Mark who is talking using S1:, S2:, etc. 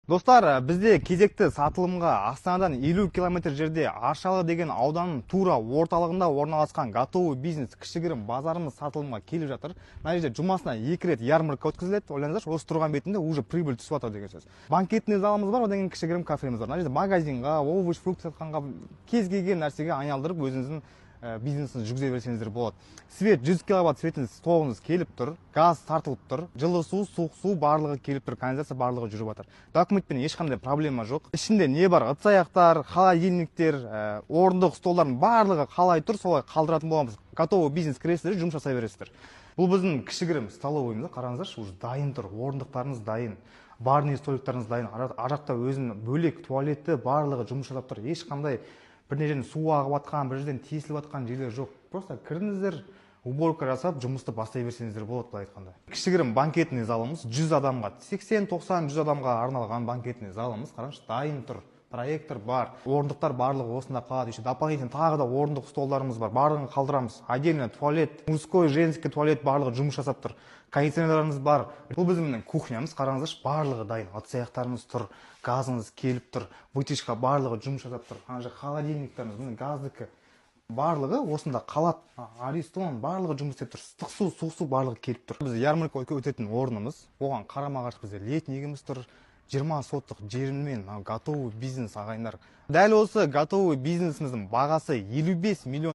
S1: Достар, бізде кезекті сатылымға Астанадан 50 километр жерде Аршалы деген ауданның тура орталығында орналасқан готовый бизнес кішігірім базарымыз сатылымға келіп жатыр. Мына жерде жұмасына 2 рет ярмарка өткізіледі. Ойлаңыздаршы, осы тұрған бетінде уже прибыль түсіп жатыр деген сөз. Банкетный залымыз бар, одан кейін кішігірім кафеміз бар. Мына жерде магазинға, овощ, фрукт сатқанға кез келген нәрсеге айналдырып өзіңіздің бизнесін жүргізе берсеңіздер болады. Свет 100 киловатт светіңіз столыңыз келіп тұр, газ тартылып тұр, жылы су, суық су барлығы келіп тұр, канализация барлығы жүріп жатыр. Документпен ешқандай проблема жоқ. Ішінде не бар? Ыдыс-аяқтар, холодильниктер, орындық столдардың барлығы қалай тұр, солай қалдыратын боламыз. Готовый бизнес кіресіздер, жұмыс жасай бересіздер. Бұл біздің кішігірім столовыйымыз, қараңыздаршы, уже дайын тұр, орындықтарыңыз дайын. Барный столиктарыңыз дайын. Арақта өзінің бөлек туалеті барлығы жұмыс жасап тұр. Ешқандай бір жерден су ағып жатқан, бір жерден тесіліп жатқан жерлер жоқ. Просто кіріңіздер, уборка жасап, жұмысты бастай берсеңіздер болады, былай айтқанда. Кішігірім банкетный залымыз 100 адамға, 80-90-100 адамға арналған банкетный залымыз, қараңызшы, дайын тұр. Проектор бар, орындықтар барлығы осында қалады. Еще дополнительно тағы да орындық столдарымыз бар, барлығын қалдырамыз. Отдельно туалет, мужской, женский туалет барлығы жұмыс жасап тұр. Кондиционерларымыз бар. Бұл біздің кухнямыз, қараңыздаршы, барлығы дайын. Ыдыс-аяқтарымыз тұр, газыңыз келіп тұр, вытяжка барлығы жұмыс жасап тұр. Ана жақ холодильниктарымыз, міне газдікі барлығы осында қалады. Аристон барлығы жұмыс істеп тұр. Ыстық су, суық су барлығы келіп тұр. Біз ярмарка өтетін орнымыз, оған қарама-қарсы бізде летнигіміз тұр. 20 соттық жеріммен готовый бизнес ағайындар. Дәл осы готовый бизнесіміздің бағасы 55 миллион